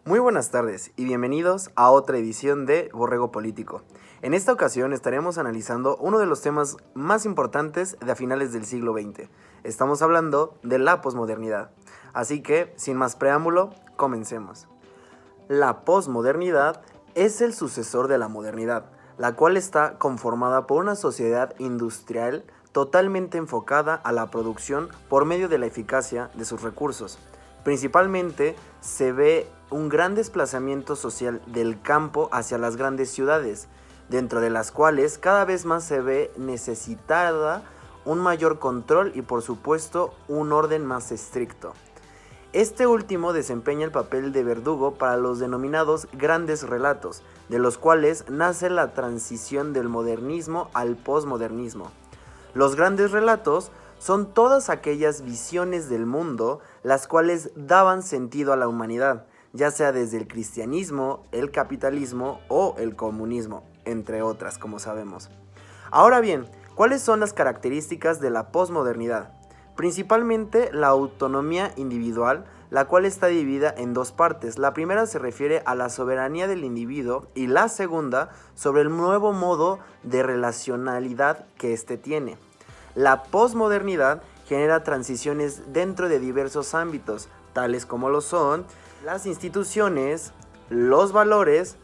Muy buenas tardes y bienvenidos a otra edición de Borrego Político. En esta ocasión estaremos analizando uno de los temas más importantes de a finales del siglo XX. Estamos hablando de la posmodernidad. Así que, sin más preámbulo, comencemos. La posmodernidad es el sucesor de la modernidad, la cual está conformada por una sociedad industrial totalmente enfocada a la producción por medio de la eficacia de sus recursos. Principalmente se ve un gran desplazamiento social del campo hacia las grandes ciudades, dentro de las cuales cada vez más se ve necesitada un mayor control y por supuesto un orden más estricto. Este último desempeña el papel de verdugo para los denominados grandes relatos, de los cuales nace la transición del modernismo al posmodernismo. Los grandes relatos son todas aquellas visiones del mundo las cuales daban sentido a la humanidad, ya sea desde el cristianismo, el capitalismo o el comunismo, entre otras, como sabemos. Ahora bien, ¿cuáles son las características de la posmodernidad? Principalmente la autonomía individual, la cual está dividida en dos partes. La primera se refiere a la soberanía del individuo y la segunda sobre el nuevo modo de relacionalidad que éste tiene. La posmodernidad genera transiciones dentro de diversos ámbitos, tales como lo son las instituciones, los valores,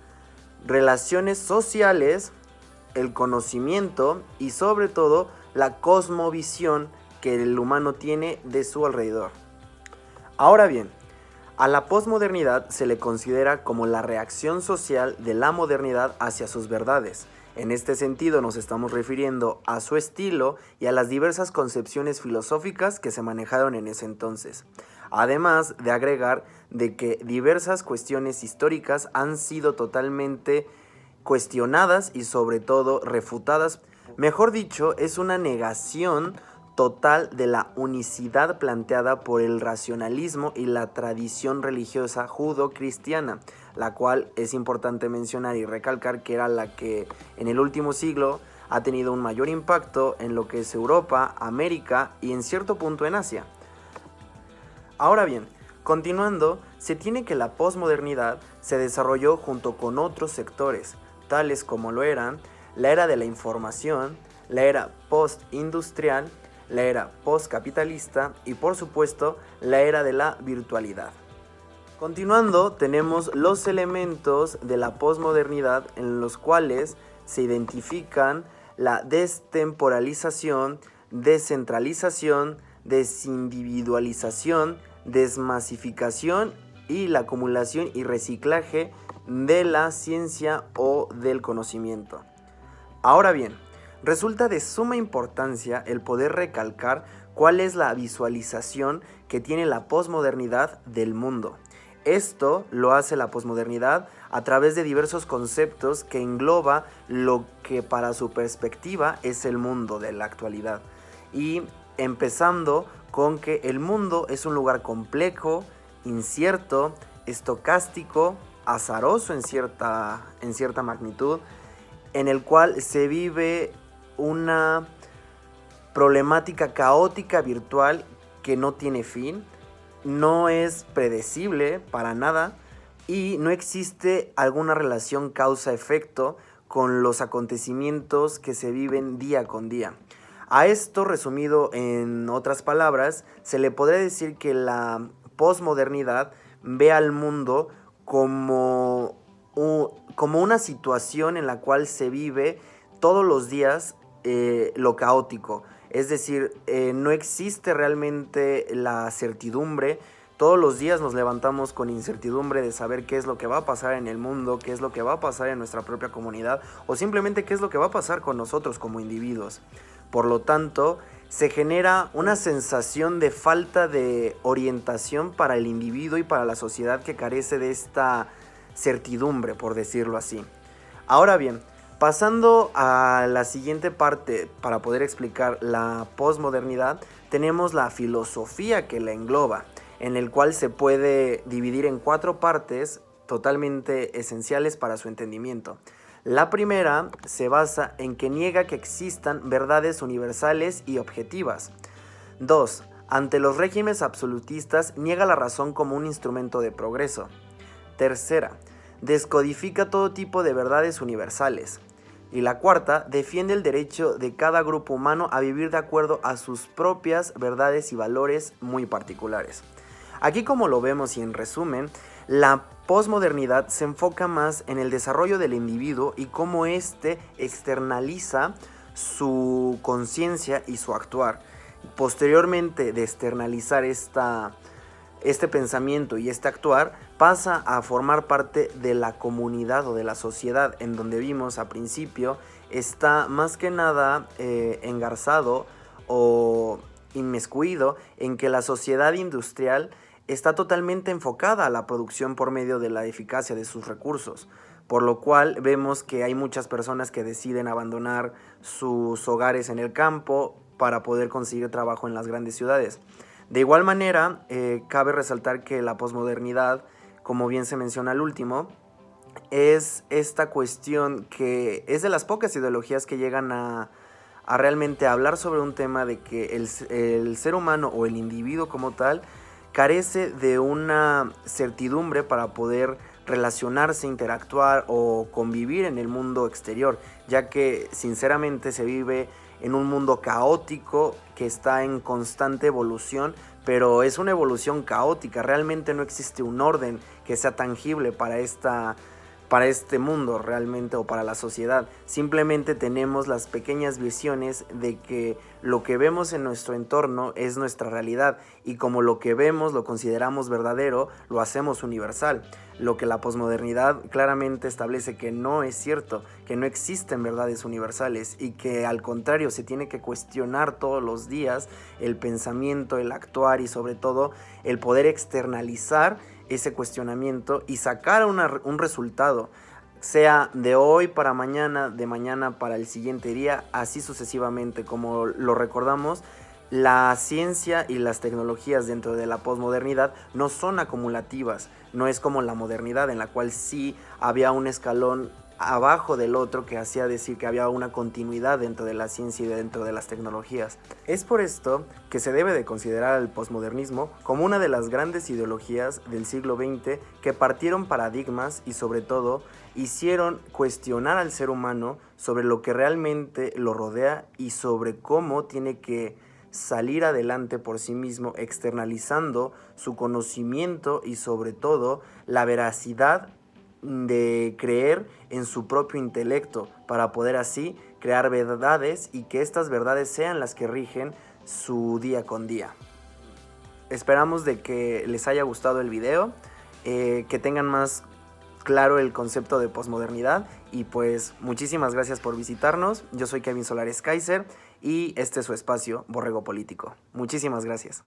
relaciones sociales, el conocimiento y sobre todo la cosmovisión que el humano tiene de su alrededor. Ahora bien, a la posmodernidad se le considera como la reacción social de la modernidad hacia sus verdades. En este sentido nos estamos refiriendo a su estilo y a las diversas concepciones filosóficas que se manejaron en ese entonces. Además de agregar de que diversas cuestiones históricas han sido totalmente cuestionadas y sobre todo refutadas. Mejor dicho, es una negación total de la unicidad planteada por el racionalismo y la tradición religiosa judo-cristiana, la cual es importante mencionar y recalcar que era la que en el último siglo ha tenido un mayor impacto en lo que es Europa, América y en cierto punto en Asia. Ahora bien, continuando, se tiene que la posmodernidad se desarrolló junto con otros sectores, tales como lo eran la era de la información, la era postindustrial, la era postcapitalista y por supuesto la era de la virtualidad. Continuando, tenemos los elementos de la posmodernidad en los cuales se identifican la destemporalización, descentralización, desindividualización, desmasificación y la acumulación y reciclaje de la ciencia o del conocimiento. Ahora bien, resulta de suma importancia el poder recalcar cuál es la visualización que tiene la posmodernidad del mundo. Esto lo hace la posmodernidad a través de diversos conceptos que engloba lo que para su perspectiva es el mundo de la actualidad. Y empezando con que el mundo es un lugar complejo, incierto, estocástico, azaroso en cierta magnitud, en el cual se vive una problemática caótica virtual que no tiene fin, no es predecible para nada y no existe alguna relación causa-efecto con los acontecimientos que se viven día con día. A esto, resumido en otras palabras, se le podría decir que la posmodernidad ve al mundo como una situación en la cual se vive todos los días lo caótico. Es decir, no existe realmente la certidumbre. Todos los días nos levantamos con incertidumbre de saber qué es lo que va a pasar en el mundo, qué es lo que va a pasar en nuestra propia comunidad o simplemente qué es lo que va a pasar con nosotros como individuos. Por lo tanto, se genera una sensación de falta de orientación para el individuo y para la sociedad que carece de esta certidumbre, por decirlo así. Ahora bien, pasando a la siguiente parte para poder explicar la posmodernidad, tenemos la filosofía que la engloba, en el cual se puede dividir en 4 partes totalmente esenciales para su entendimiento. La primera se basa en que niega que existan verdades universales y objetivas. 2. Ante los regímenes absolutistas niega la razón como un instrumento de progreso. Tercera, descodifica todo tipo de verdades universales. Y la cuarta, defiende el derecho de cada grupo humano a vivir de acuerdo a sus propias verdades y valores muy particulares. Aquí, como lo vemos y en resumen, la posmodernidad se enfoca más en el desarrollo del individuo y cómo éste externaliza su conciencia y su actuar. Posteriormente de externalizar este pensamiento y este actuar, pasa a formar parte de la comunidad o de la sociedad, en donde vimos al principio está más que nada engarzado o inmiscuido en que la sociedad industrial está totalmente enfocada a la producción por medio de la eficacia de sus recursos, por lo cual vemos que hay muchas personas que deciden abandonar sus hogares en el campo para poder conseguir trabajo en las grandes ciudades. De igual manera, cabe resaltar que la posmodernidad, como bien se menciona al último, es esta cuestión que es de las pocas ideologías que llegan a realmente hablar sobre un tema de que el ser humano o el individuo como tal carece de una certidumbre para poder relacionarse, interactuar o convivir en el mundo exterior, ya que sinceramente se vive en un mundo caótico que está en constante evolución, pero es una evolución caótica. Realmente no existe un orden que sea tangible para este mundo realmente o para la sociedad. Simplemente tenemos las pequeñas visiones de que lo que vemos en nuestro entorno es nuestra realidad, y como lo que vemos lo consideramos verdadero, lo hacemos universal. Lo que la posmodernidad claramente establece que no es cierto, que no existen verdades universales y que al contrario se tiene que cuestionar todos los días el pensamiento, el actuar y sobre todo el poder externalizar ese cuestionamiento y sacar un resultado, sea de hoy para mañana, de mañana para el siguiente día, así sucesivamente. Como lo recordamos, la ciencia y las tecnologías dentro de la posmodernidad no son acumulativas, no es como la modernidad, en la cual sí había un escalón abajo del otro que hacía decir que había una continuidad dentro de la ciencia y dentro de las tecnologías. Es por esto que se debe de considerar al posmodernismo como una de las grandes ideologías del siglo XX que partieron paradigmas y sobre todo hicieron cuestionar al ser humano sobre lo que realmente lo rodea y sobre cómo tiene que salir adelante por sí mismo, externalizando su conocimiento y sobre todo la veracidad de creer en su propio intelecto para poder así crear verdades y que estas verdades sean las que rigen su día con día. Esperamos de que les haya gustado el video, que tengan más claro el concepto de posmodernidad y pues muchísimas gracias por visitarnos. Yo soy Kevin Solares Kaiser y este es su espacio Borrego Político. Muchísimas gracias.